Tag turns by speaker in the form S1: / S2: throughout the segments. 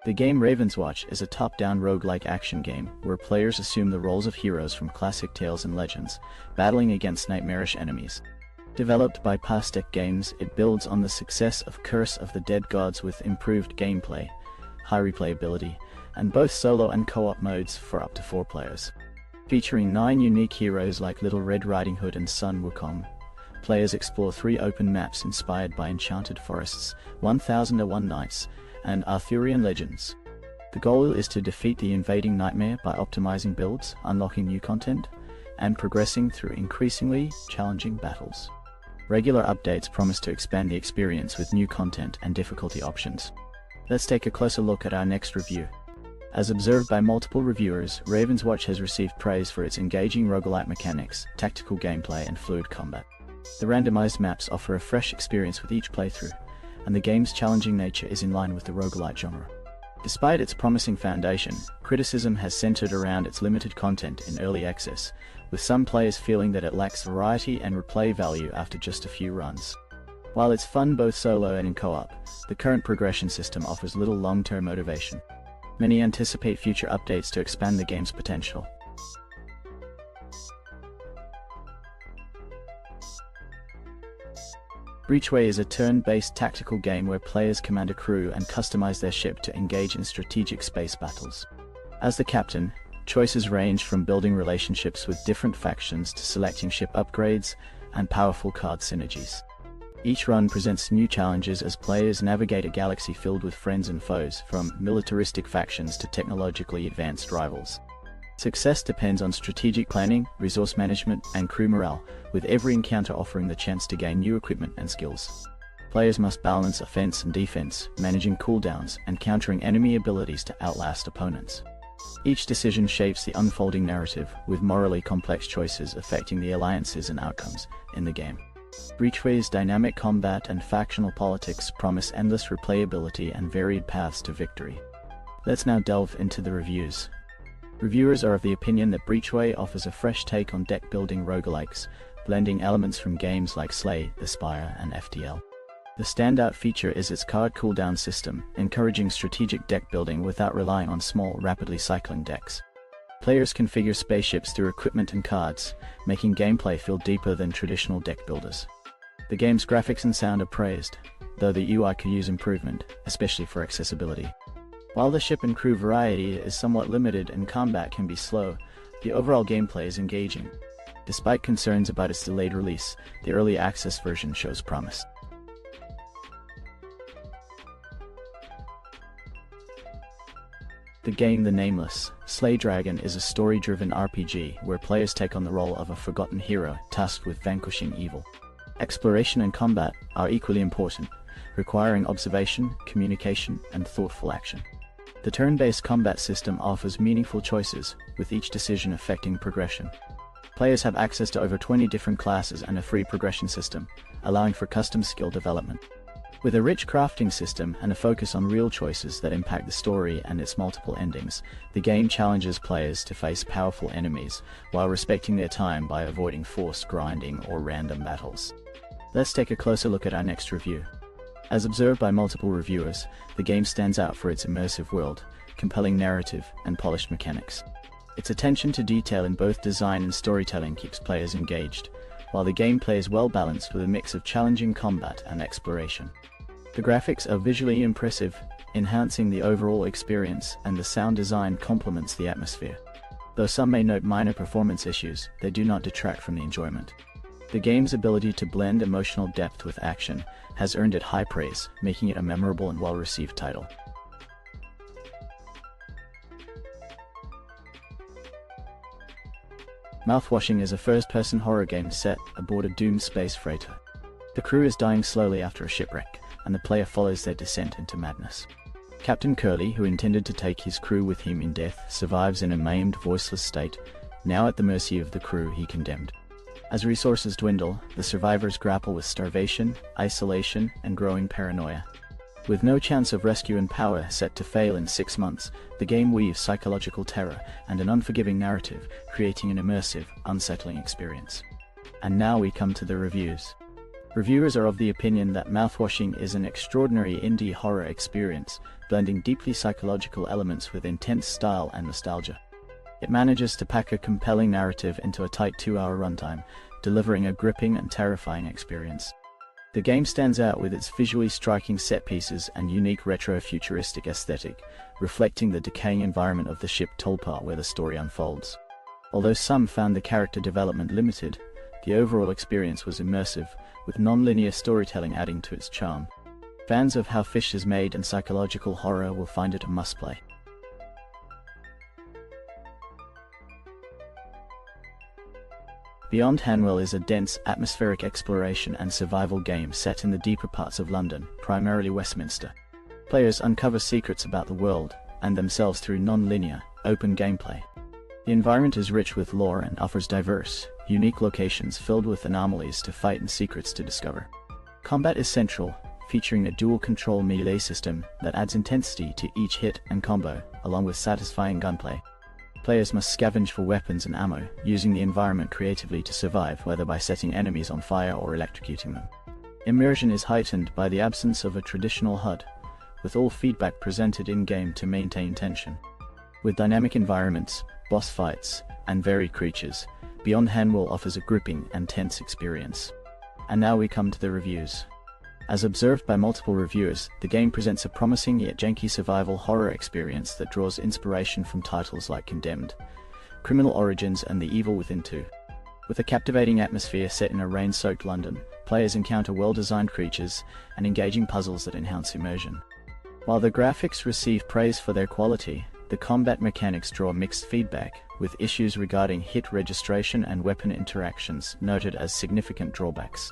S1: The game Ravenswatch is a top-down roguelike action game where players assume the roles of heroes from classic tales and legends, battling against nightmarish enemies. Developed by Pastec Games, it builds on the success of Curse of the Dead Gods with improved gameplay, high replayability, and both solo and co-op modes for up to 4 players. Featuring 9 unique heroes like Little Red Riding Hood and Sun Wukong, players explore 3 open maps inspired by enchanted forests, 1001 Nights, and Arthurian legends. The goal is to defeat the invading nightmare by optimizing builds, unlocking new content, and progressing through increasingly challenging battles. Regular updates promise to expand the experience with new content and difficulty options. Let's take a closer look at our next review. As observed by multiple reviewers, Ravenswatch has received praise for its engaging roguelike mechanics, tactical gameplay, and fluid combat. The randomized maps offer a fresh experience with each playthrough, and the game's challenging nature is in line with the roguelite genre. Despite its promising foundation, criticism has centered around its limited content in early access, with some players feeling that it lacks variety and replay value after just a few runs. While it's fun both solo and in co-op, the current progression system offers little long-term motivation. Many anticipate future updates to expand the game's potential. Breachway is a turn-based tactical game where players command a crew and customize their ship to engage in strategic space battles. As the captain, choices range from building relationships with different factions to selecting ship upgrades and powerful card synergies. Each run presents new challenges as players navigate a galaxy filled with friends and foes, from militaristic factions to technologically advanced rivals. Success depends on strategic planning, resource management, and crew morale, with every encounter offering the chance to gain new equipment and skills. Players must balance offense and defense, managing cooldowns and countering enemy abilities to outlast opponents. Each decision shapes the unfolding narrative, with morally complex choices affecting the alliances and outcomes in the game. Breachway's dynamic combat and factional politics promise endless replayability and varied paths to victory. Let's now delve into the reviews. Reviewers are of the opinion that Breachway offers a fresh take on deck-building roguelikes, blending elements from games like Slay, Aspire, and FTL. The standout feature is its card cooldown system, encouraging strategic deck building without relying on small, rapidly cycling decks. Players configure spaceships through equipment and cards, making gameplay feel deeper than traditional deck builders. The game's graphics and sound are praised, though the UI could use improvement, especially for accessibility. While the ship and crew variety is somewhat limited and combat can be slow, the overall gameplay is engaging. Despite concerns about its delayed release, the early access version shows promise. The game The Nameless, Slay Dragon is a story-driven RPG where players take on the role of a forgotten hero tasked with vanquishing evil. Exploration and combat are equally important, requiring observation, communication, and thoughtful action. The turn-based combat system offers meaningful choices, with each decision affecting progression. Players have access to over 20 different classes and a free progression system, allowing for custom skill development. With a rich crafting system and a focus on real choices that impact the story and its multiple endings, the game challenges players to face powerful enemies while respecting their time by avoiding forced grinding or random battles. Let's take a closer look at our next review. As observed by multiple reviewers, the game stands out for its immersive world, compelling narrative, and polished mechanics. Its attention to detail in both design and storytelling keeps players engaged, while the gameplay is well balanced with a mix of challenging combat and exploration. The graphics are visually impressive, enhancing the overall experience, and the sound design complements the atmosphere. Though some may note minor performance issues, they do not detract from the enjoyment. The game's ability to blend emotional depth with action has earned it high praise, making it a memorable and well-received title. Mouthwashing is a first-person horror game set aboard a doomed space freighter. The crew is dying slowly after a shipwreck, and the player follows their descent into madness. Captain Curly, who intended to take his crew with him in death, survives in a maimed, voiceless state, now at the mercy of the crew he condemned. As resources dwindle, the survivors grapple with starvation, isolation, and growing paranoia. With no chance of rescue and power set to fail in 6 months, the game weaves psychological terror and an unforgiving narrative, creating an immersive, unsettling experience. And now we come to the reviews. Reviewers are of the opinion that Mouthwashing is an extraordinary indie horror experience, blending deeply psychological elements with intense style and nostalgia. It manages to pack a compelling narrative into a tight 2-hour runtime, delivering a gripping and terrifying experience. The game stands out with its visually striking set pieces and unique retro-futuristic aesthetic, reflecting the decaying environment of the ship Tolpa where the story unfolds. Although some found the character development limited, the overall experience was immersive, with non-linear storytelling adding to its charm. Fans of how fish is made and psychological horror will find it a must-play. Beyond Hanwell is a dense, atmospheric exploration and survival game set in the deeper parts of London, primarily Westminster. Players uncover secrets about the world and themselves through non-linear, open gameplay. The environment is rich with lore and offers diverse, unique locations filled with anomalies to fight and secrets to discover. Combat is central, featuring a dual-control melee system that adds intensity to each hit and combo, along with satisfying gunplay. Players must scavenge for weapons and ammo, using the environment creatively to survive, whether by setting enemies on fire or electrocuting them. Immersion is heightened by the absence of a traditional HUD, with all feedback presented in-game to maintain tension. With dynamic environments, boss fights, and varied creatures, Beyond Hanwell offers a gripping and tense experience. And now we come to the reviews. As observed by multiple reviewers, the game presents a promising yet janky survival horror experience that draws inspiration from titles like Condemned, Criminal Origins, and The Evil Within 2. With a captivating atmosphere set in a rain-soaked London, players encounter well-designed creatures and engaging puzzles that enhance immersion. While the graphics receive praise for their quality, the combat mechanics draw mixed feedback, with issues regarding hit registration and weapon interactions noted as significant drawbacks.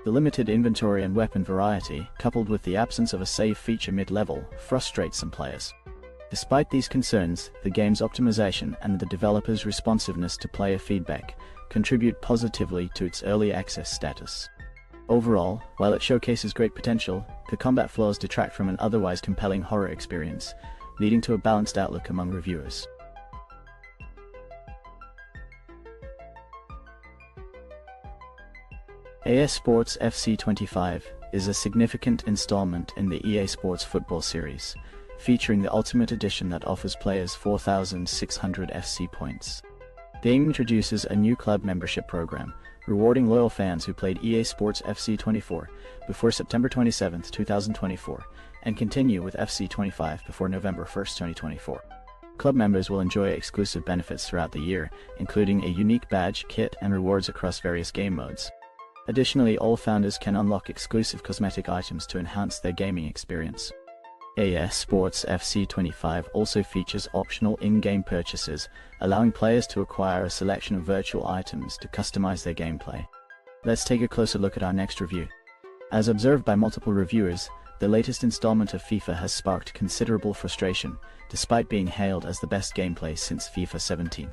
S1: The limited inventory and weapon variety, coupled with the absence of a save feature mid-level, frustrates some players. Despite these concerns, the game's optimization and the developer's responsiveness to player feedback contribute positively to its early access status. Overall, while it showcases great potential, the combat flaws detract from an otherwise compelling horror experience, leading to a balanced outlook among reviewers. AS Sports FC 25 is a significant installment in the EA Sports football series, featuring the Ultimate Edition that offers players 4,600 FC points. The game introduces a new club membership program, rewarding loyal fans who played EA Sports FC 24 before September 27, 2024, and continue with FC 25 before November 1, 2024. Club members will enjoy exclusive benefits throughout the year, including a unique badge, kit, and rewards across various game modes. Additionally, all founders can unlock exclusive cosmetic items to enhance their gaming experience. AS Sports FC 25 also features optional in-game purchases, allowing players to acquire a selection of virtual items to customize their gameplay. Let's take a closer look at our next review. As observed by multiple reviewers, the latest installment of FIFA has sparked considerable frustration, despite being hailed as the best gameplay since FIFA 17.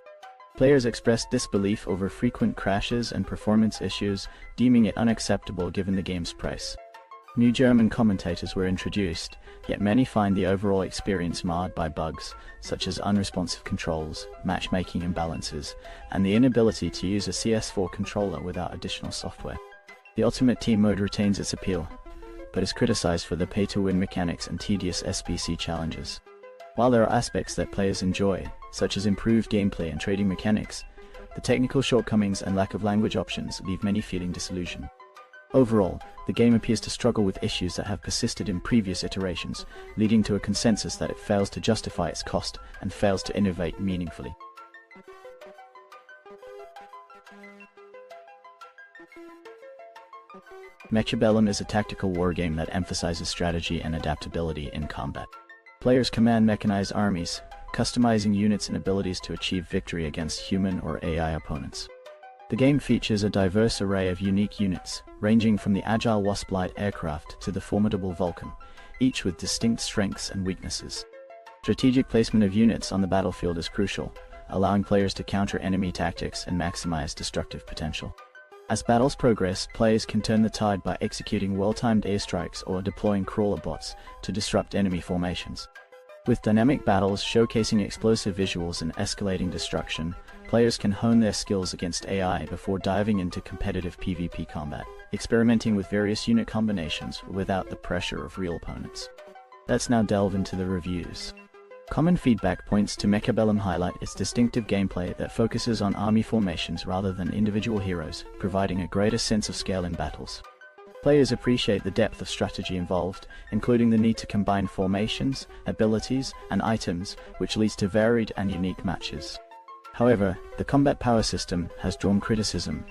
S1: Players expressed disbelief over frequent crashes and performance issues, deeming it unacceptable given the game's price. New German commentators were introduced, yet many find the overall experience marred by bugs, such as unresponsive controls, matchmaking imbalances, and the inability to use a CS4 controller without additional software. The Ultimate Team mode retains its appeal, but is criticized for the pay-to-win mechanics and tedious SBC challenges. While there are aspects that players enjoy, such as improved gameplay and trading mechanics, the technical shortcomings and lack of language options leave many feeling disillusioned. Overall, the game appears to struggle with issues that have persisted in previous iterations, leading to a consensus that it fails to justify its cost and fails to innovate meaningfully. Mechabellum is a tactical wargame that emphasizes strategy and adaptability in combat. Players command mechanized armies, customizing units and abilities to achieve victory against human or AI opponents. The game features a diverse array of unique units, ranging from the agile Wasp-light aircraft to the formidable Vulcan, each with distinct strengths and weaknesses. Strategic placement of units on the battlefield is crucial, allowing players to counter enemy tactics and maximize destructive potential. As battles progress, players can turn the tide by executing well-timed airstrikes or deploying crawler bots to disrupt enemy formations. With dynamic battles showcasing explosive visuals and escalating destruction, Players can hone their skills against AI before diving into competitive PvP combat, experimenting with various unit combinations without the pressure of real opponents. Let's now delve into the reviews. Common feedback points to Mechabellum highlight its distinctive gameplay that focuses on army formations rather than individual heroes, providing a greater sense of scale in battles. Players appreciate the depth of strategy involved, including the need to combine formations, abilities, and items, which leads to varied and unique matches. However, the combat power system has drawn criticism,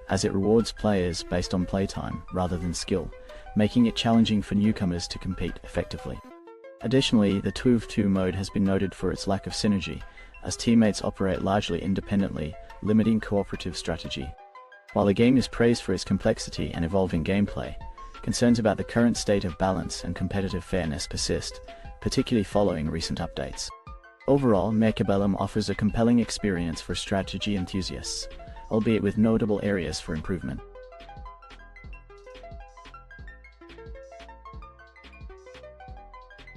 S1: as it rewards players based on playtime rather than skill, making it challenging for newcomers to compete effectively. Additionally, the 2v2 mode has been noted for its lack of synergy, as teammates operate largely independently, limiting cooperative strategy. While the game is praised for its complexity and evolving gameplay, concerns about the current state of balance and competitive fairness persist, particularly following recent updates. Overall, Mechabellum offers a compelling experience for strategy enthusiasts, albeit with notable areas for improvement.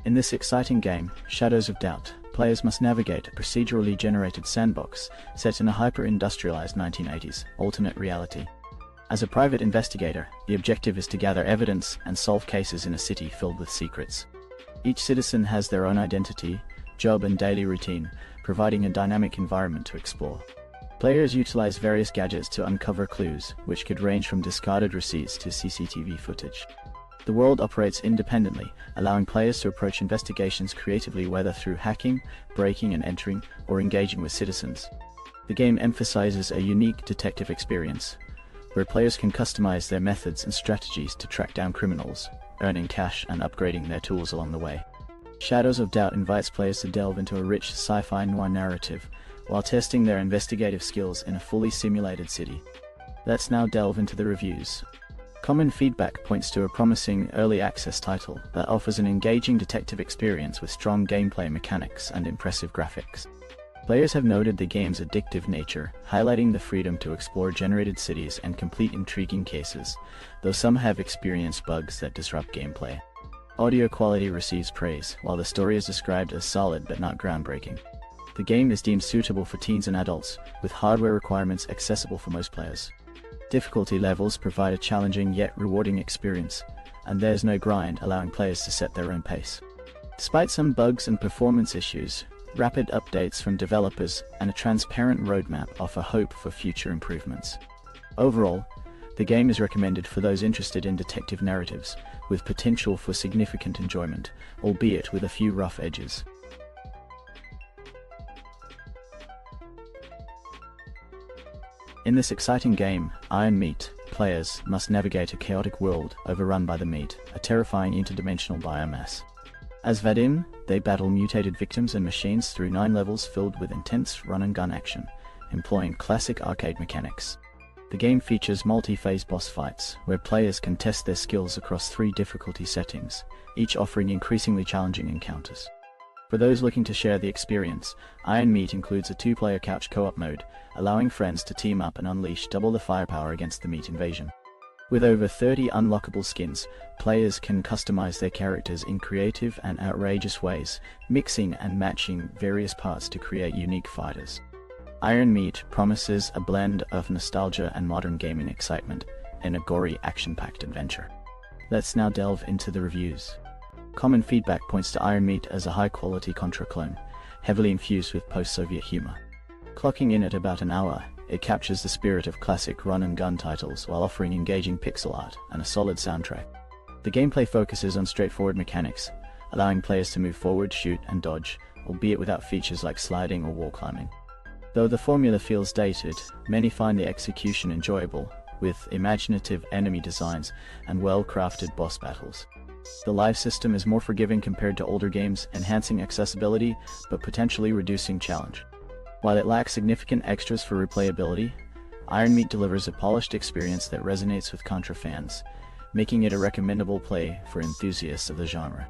S1: In this exciting game, Shadows of Doubt, players must navigate a procedurally generated sandbox set in a hyper-industrialized 1980s alternate reality. As a private investigator, the objective is to gather evidence and solve cases in a city filled with secrets. Each citizen has their own identity, job and daily routine, providing a dynamic environment to explore. Players utilize various gadgets to uncover clues, which could range from discarded receipts to CCTV footage. The world operates independently, allowing players to approach investigations creatively, whether through hacking, breaking and entering, or engaging with citizens. The game emphasizes a unique detective experience, where players can customize their methods and strategies to track down criminals, earning cash and upgrading their tools along the way. Shadows of Doubt invites players to delve into a rich sci-fi noir narrative, while testing their investigative skills in a fully simulated city. Let's now delve into the reviews. Common feedback points to a promising early access title that offers an engaging detective experience with strong gameplay mechanics and impressive graphics. Players have noted the game's addictive nature, highlighting the freedom to explore generated cities and complete intriguing cases, though some have experienced bugs that disrupt gameplay. Audio quality receives praise, while the story is described as solid but not groundbreaking. The game is deemed suitable for teens and adults, with hardware requirements accessible for most players. Difficulty levels provide a challenging yet rewarding experience, and there's no grind, allowing players to set their own pace. Despite some bugs and performance issues, rapid updates from developers and a transparent roadmap offer hope for future improvements. Overall, the game is recommended for those interested in detective narratives, with potential for significant enjoyment, albeit with a few rough edges. In this exciting game, Iron Meat, players must navigate a chaotic world overrun by the Meat, a terrifying interdimensional biomass. As Vadim, they battle mutated victims and machines through 9 levels filled with intense run-and-gun action, employing classic arcade mechanics. The game features multi-phase boss fights, where players can test their skills across 3 difficulty settings, each offering increasingly challenging encounters. For those looking to share the experience, Iron Meat includes a 2-player couch co-op mode, allowing friends to team up and unleash double the firepower against the Meat invasion. With over 30 unlockable skins, players can customize their characters in creative and outrageous ways, mixing and matching various parts to create unique fighters. Iron Meat promises a blend of nostalgia and modern gaming excitement in a gory, action-packed adventure. Let's now delve into the reviews. Common feedback points to Iron Meat as a high-quality Contra clone, heavily infused with post-Soviet humor. Clocking in at about an hour, it captures the spirit of classic run-and-gun titles while offering engaging pixel art and a solid soundtrack. The gameplay focuses on straightforward mechanics, allowing players to move forward, shoot, and dodge, albeit without features like sliding or wall climbing. Though the formula feels dated, many find the execution enjoyable, with imaginative enemy designs and well-crafted boss battles. The live system is more forgiving compared to older games, enhancing accessibility but potentially reducing challenge. While it lacks significant extras for replayability, Iron Meat delivers a polished experience that resonates with Contra fans, making it a recommendable play for enthusiasts of the genre.